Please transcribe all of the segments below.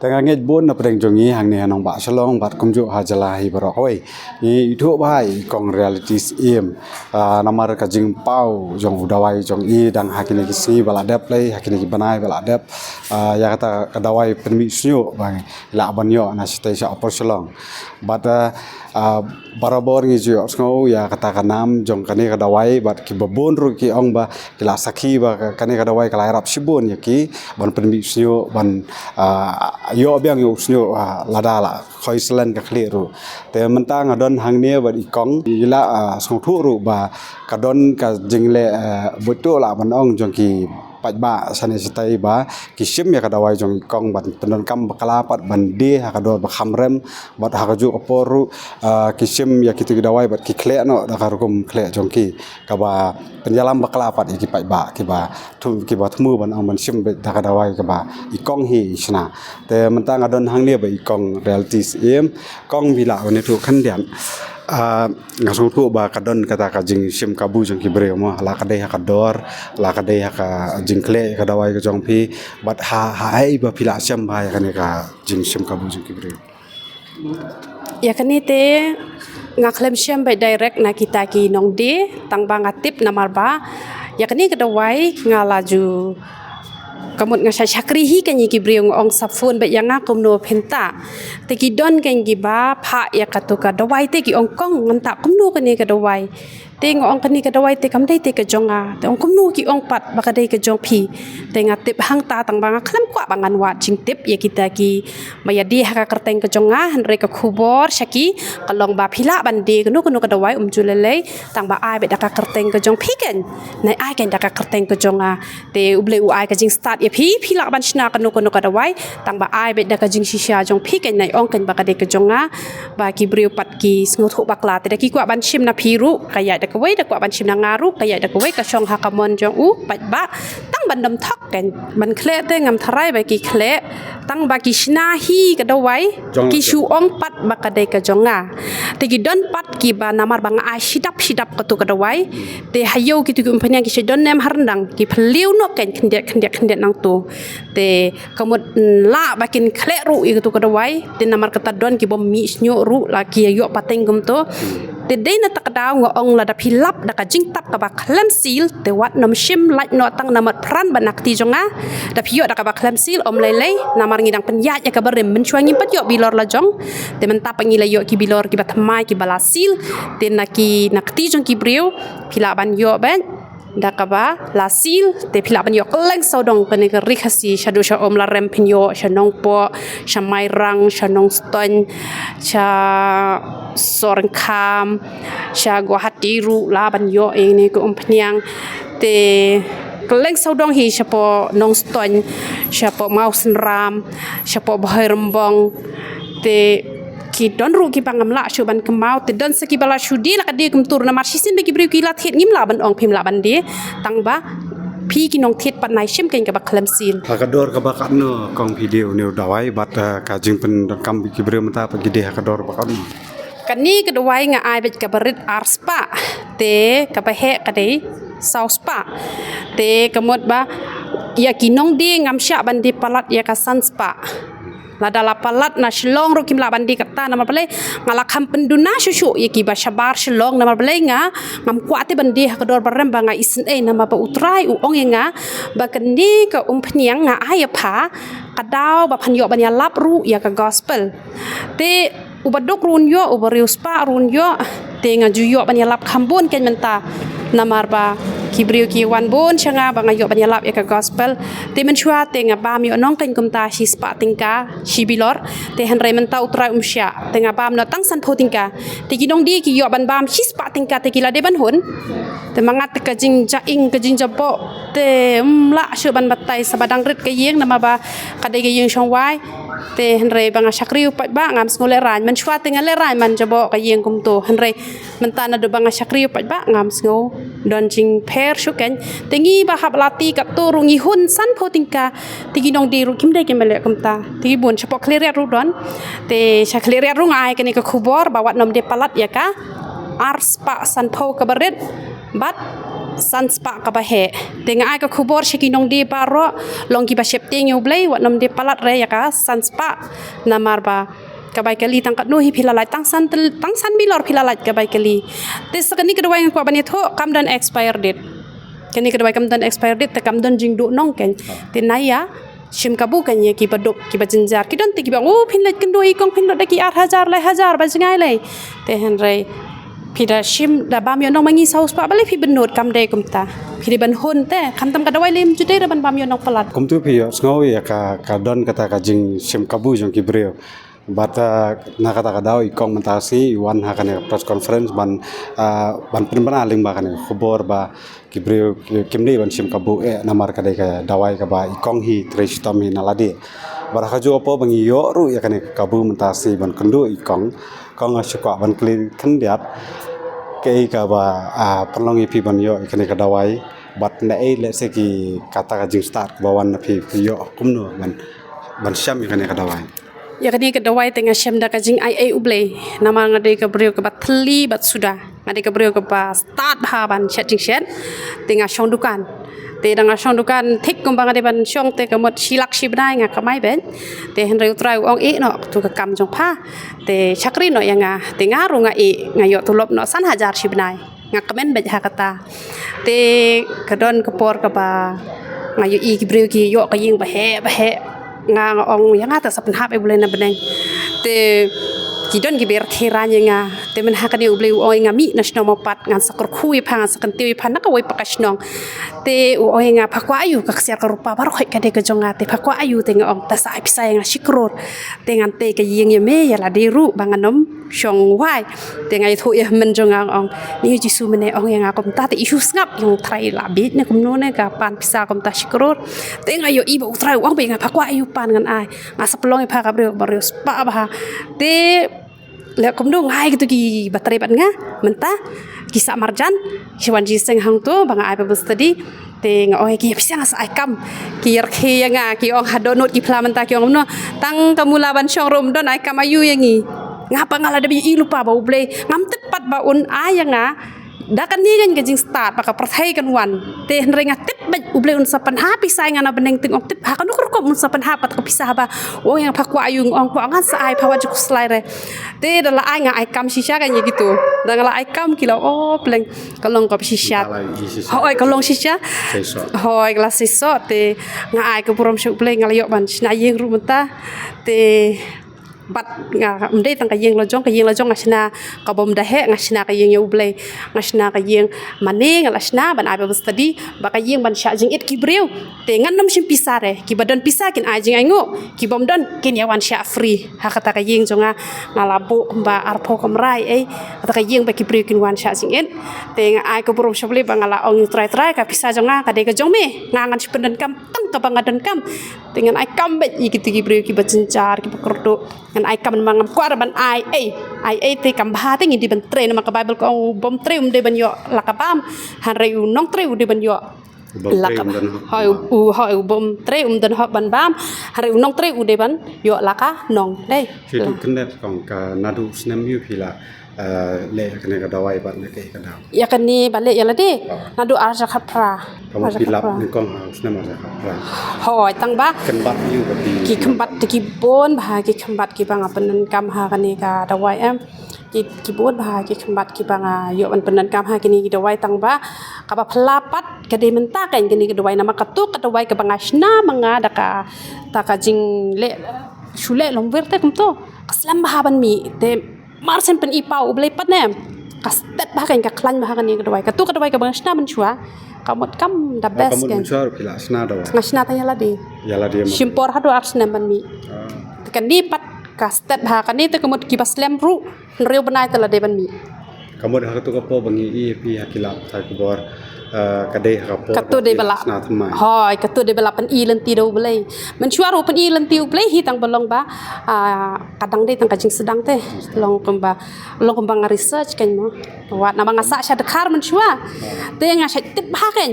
Tengah ngej bun na pedeng jongi hang ni hanong ba shalong bat kumju hajalahi barok hoi ni itu bai kong realities im namar ka jing pau jong udawai jong i dang hakini kisi baladep lei hakini banai baladep ya kata kadawai penmi snyu bang la banyo na sitai sa opor shalong bat barabor ngi ju sngo ya kata kanam jong kani kadawai bat ki babun ru ki ong ba kila sakhi ba kani kadawai kala rap sibun ya ki ban penmi snyu ban yo biang yo snyo lada la khoi selen ka khleru te mentang adon hang ne ba ikong ila song thu ru ba kadon ka jingle betul la manong jong ki pat ba sane sitai ba kisim ya kadawai jong ikong ban penon kam bakala pat bande ha kador ba khamrem bat ha kaju oporu kisim ya kitu kadawai bat ki khle no da karukum khle jong ki ka ba penjalam bakala pat ki pat ba ki ba thmu ban ang ban sim da kadawai ka ba ikong hi sna te mentang adon hang ne ba ikong realities em kong bila ne thu khan dian ngasong tu ba kadon kata ka jing sim kabu jong ki breu mo la kadai ha kador la kadai ha ka jing kle ka dawai ka jong phi bat ai ba phila sim ba ya ka jing sim kabu jong ki breu ya kani te ngaklem sim by direct na kita ki nong de tang ba ngatip namar ba ya kani ka dawai ngalaju kamut nga syakri hi kan ki briung ong safun ba yang akum no phenta te ki don kan gi ba pha ya ka to ka dawai te ki ong kong nganta kum no kan ka dawai te ngong kan ka dawai te kam dai te ka jonga te ong kum no ki ong pat ba ka dai ka jong phi te ngatip hang ta tang bang khlam kwa bangan wat jing tip ya kita ki maya di ha ka kerteng ka jonga han re ka khubor syaki kalong ba phila ban de ka no ka dawai julele tang ba ai be da ka kerteng ka jong phi kan nai ai kan da ka kerteng ka jonga te uble u ai ka jing start ya phi lak ban shna kanu ka dawai tang ba ai be da ka jing shisha jong phi kan nai ong kan ba ka de ka jonga ba ki briu pat ki sngu thu bakla te da ki kwa ban shim na phiru kaya da ka wei da kwa ban shim na ngaru kaya da ka wei ka shong ha ka mon jong u pat ba tang ban dam thok kan ban khle te ngam tharai ba ki khle tang ba ki shna hi ka dawai ki shu ong pat ba ka de ka jonga te ki don pat ki ba namar ba nga ai shidap ka tu ka dawai te hayo ki tu umpanya ki shedon nem harndang ki phliu no kan khndet nang tu te kamut la bakin khle ru i tu ka dawai te namar kata don ki bom mi snyo ru la ki yo pateng gum to te dei na tak daw nga ong la da philap da ka jing tap ka ba khlem sil te wat nom shim laj no tang namat pran banak ti jonga da phiyo da ka ba khlem sil om lele namar ngidang penyat ya ka berem menchuangi pat yo bilor la jong te menta pangila yo ki bilor ki batmai ki balasil te nak ti jong ki briu phila ban yo ben da ka ba lasil te phila ban yo kleng sodong kan ka rikhasi shadu sha om la rem pinyo shanong po shamai rang shanong ston cha sorang kham sha guwahati ru la ban yo ni ko om phnyang te kleng sodong hi shapo nong ston shapo mau senram shapo bahai rembong te ki don ru ki pangam la shu ban kemau te don saki bala shu di la ka de kum tur na mar sisin be ki briu ki la thet ngim la ban ong phim la ban de tang ba phi ki nong thet pat nai shim ken ka ba khlem sil ha kador ka ba kan no kong video ne dawai bat ka jing pen kam ki breu menta pa gide ha kador ba kan kani ka dawai nga ai bet ka barit arspa te ka ba he ka dei sauspa te kamot ba ya ki nong de ngam sha ban de palat ya ka sanspa lada la palat na shlong ru kim la bandi kata nama pale ngala kham penduna shushu yaki ba shabar shlong nama pale nga ngam kwate bandi hakador barem ba nga isen nama ba utrai u ong nga ba kandi ka umpniang nga ayapha kadaw ba phanyo banya lap ru ya ka gospel te ubadok run yo ubariu spa run yo te nga juyo banya lap khambon ken menta namar ba kibriu ki wan bon changa ba ngayo banya lap ya ka gospel te men chua te nga ba mi onong ken kumta shi spa tingka shi bilor te han re menta utrai umsya te nga bam no tang san pho tingka te ki dong di ki yo ban bam shi spa tingka te ki la de ban hun te mangat ka jing ja ing ka jing japo te la shu ban batai sabadang rit ka yeng nama ba ka de ka yeng shong wai te han re ba nga shakriu pa ba ngam skole ran men chua te nga le ran man jabo ka yeng kum to han re menta na do ba nga shakriu pa ba ngam ngo don jing per shuken tengi ba hab lati ka to rungi hun san pho tingka tigi nong di ru kim de ke mele kumta tigi bun chapo clear ru don te sha clear ru ngai ke ni ka khubor bawat nom de palat ya ka ars pa san pho ka barit bat sanspa ka bahe tenga ai ka khubor shiki nong di paro long ki ba shep ting yu blai wat nom di palat re ya ka sanspa namar ba kabai kali tangkat no hi philalai tang san bilor philalai kabai kali te sakani ka dawai ko bani tho kam dan expire date kani ka dawai kam dan expire date te kam dan jing du nong ken te naya shim kabu kan ye ki baduk ki bajinjar ki don te ki ba o phinlat kan doi kong phinlat da ki 8000 lai hazar ba jingai lai te hen re pida shim da bam yo nong mangi saus pa bale phi benot kam de kum ta phi ban hon te kam tam ka dawai lem jude ra ban bam yo nong palat kum tu pi sngo ya ka don kata ka jing sim kabu jong ki breu bata na kata ka daw ikong mentasi wan ha kan press conference ban pen bana ling ba kan khobor ba ki breu kimni ban sim kabu namar ka de ka dawai ka ba ikong hi tristom hi naladi bara ka jo po bangi yo ru ya kan kabu mentasi ban kendu ikong kong asukwa ban kli kendiat ke ka ba perlongi pi ban yo kan ka dawai bat na le se ki kata ka jing start bawan na pi yo kumno ban syam kan ka dawai ya kani ka dawai tenga shem da ka jing ai ublei nama ngade ka brio ka batli bat sudah ngade ka brio ka ba start ha ban chat jing chat tenga shong dukan te danga shong dukan thik kum bang ade ban shong te ka mot silak shibnai nga kamai ben te hen reu trai ong e no tu ka kam jong pha te chakri no yanga te nga ru nga e nga yo tulop no san hajar shibnai nga kamen be ha kata te kadon ka por ka ba nga yo i ki brio ki yo ka ying ba he nga ong yang ata sapen hap e bulan na beneng te kidon ki ber khiranya nga te men hakani ublei o nga mi national mopat ngan sakor khui phang sakan tiwi phan ka woi pakasnong te o nga phakwa ayu ka ksiar ka rupa bar khoi ka de ka jonga te phakwa ayu te nga ong ta sai pisai nga shikror te ngan te ka yeng ye me ya la de ru banganom shong wai te ngai thu ye men jonga ong ni jisu mene ong nga kom ta te isu ngap yung trai la bit ne kum no ne ka pan pisa kom ta shikror te nga yo ibo trai ong be nga phakwa ayu pan ngan ai nga saplong pha ka bre bar spa ba te le kum do ngai gitu ki baterai ban nga mentah kisah marjan siwan jiseng hang tu bang ai pa study te nga oi ki pisa nga sa kam ki yer ki nga ki ong hadonot ki plamenta ki ong no tang kamulaban syong rom don ai kam ayu yangi ngapa ngala da bi lupa ba uble ngam tepat ba un aya nga da kan ni kan gajing start maka perthai kan wan te renga tip ba uble un sapan ha pisai ngana beneng ting ok tip ha kan ko mun sapan ha pat ko pisah ba o yang phakwa ayung ong ko ngan sa ai phawa juk slai re te da la ai nga ai kam shisha kan ya gitu da la ai kam kilo oh pleng kalong ko shisha hoi kalong shisha hoi glas siso te nga ai ko purom syuk pleng ngala yok ban na yeng ru menta te bat nga mde tang ka yeng lojong ngasna ka bom dahe ngasna ka yeng ublei ngasna ka yeng mane ngasna ban abe study ba ka yeng ban sha jing it ki breu te ngan nom sim pisare ki badon pisa kin ajing aingo ki bom don kin yawan sha free ha kata ka yeng jonga ngalabu ba arpo komrai kata ka yeng ba ki breu kin wan sha jing it te nga ai ko burum shoble ba ngala ong try ka pisa jonga ka de ka jong me ngangan sipendan kam tang ka bangadan kam dengan ai kam bet i ki breu ki bacencar ki bakerdo ai kam mangam kwar ban ai te kam ba te ngi di ban train maka bible ko bom treum de ban yo lakapam han reu nong treu de ban yo lakap hoi bom treum dan hok ban bam han reu nong treu de ban yo laka nong dei hidup kendet kong ka nadu snem yu pila le kene ka dawai ban ne ke ka daw ya kan ni balik ya la de nadu arja khapra kamu pilap ni kong snem arja khapra hoi tang ba kenbat yu ka di ki kembat ki bon bah ki kembat ki bang penan kam ha kan ni ka dawai ki bon bah ki kembat ki bang yo ban penan kam ha kini ki dawai tang ba ka ba pelapat ka de menta kan kini ki dawai nama katuk ka dawai ka bang asna manga da ka ta ka jing le shule long verte kum to kaslam bah ban mi te marsen pen ipau ublei pat nem kastet bah kan ka klan bah kan ni ka dawai ka tu ka dawai ka bang asna ban chua kamot kam da best kan kamu muncul pila asna dawai ngasna ta yala de shimpor hadu arsna ban mi kan ni pat kastet bah kan ni te kamot ki baslem ru reu banai tala de ban mi kamu dah tu ka po bangi i pi hakilap ta ko bor kadai ka po katu de bala hoi katu de bala pen i lenti do belai mencuaru pen i lenti belai hi tang belong ba kadang de tang kajing sedang te long kemba research kan mo wat nama ngasa sya dekar mencua te nga sya tip ha kan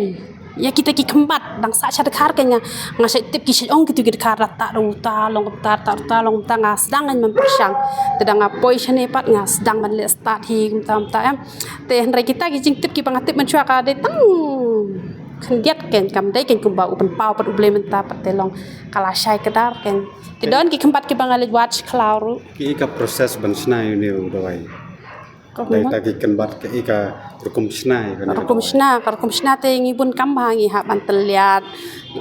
ya kita ki kembat dang sa cha dekar kenya ngasai tip ki ong gitu ki dekar ta ruta long ta long ta ngas dang man persang tedang apoi chane pat ngas dang man le start hi tam ta em te henry kita ki jing tip ki pangatip man chua ka de tang kan diat ken kam dai ken kumba upen pau pat uble menta pat telong kala syai kedar ken tidon ki kembat ki bangali watch klauru ki ka proses ban snai ni udawai dai ta ki kenbat ki ka rukum snai kan Rukum sna te ngi bun kamba ngi ha ban teliat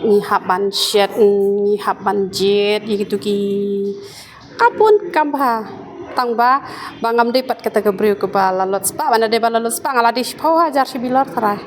ngi ha ban shet ngi ha ban jet gitu ki kapun kamba tangba bangam de pat kata gabriu ke balalot spa bana de balalot spa ngala di pau hajar sibilor tarai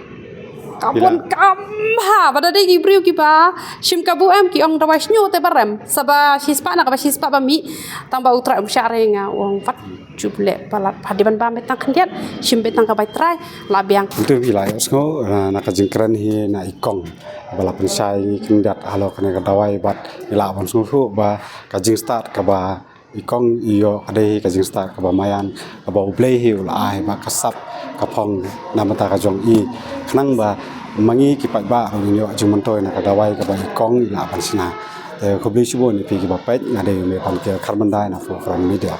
kapun kamba bada de gabriu ki ba sim kabu em ki ong dawai nyu te barem saba sispa na ka sispa ba mi tangba utra syare nga wong fat juble palat hadiban ba metang kendiat sim betang ka bai trai labiang itu wilayah sko na ka jingkran hi na ikong bala pensai kendiat halo kene ka dawai bat ila ban su ba ka jing start ka ba ikong iyo ade ka jing start ka ba mayan ka ba ublei hi ula ai ba kasap ka phong na mata ka jong i khnang ba mangi ki pat ba ro yo jung toy na ka dawai ka ba ikong ila ban sina te khobli sibo ni pi ki ba pet ngade me pan ke carbon dai na for from media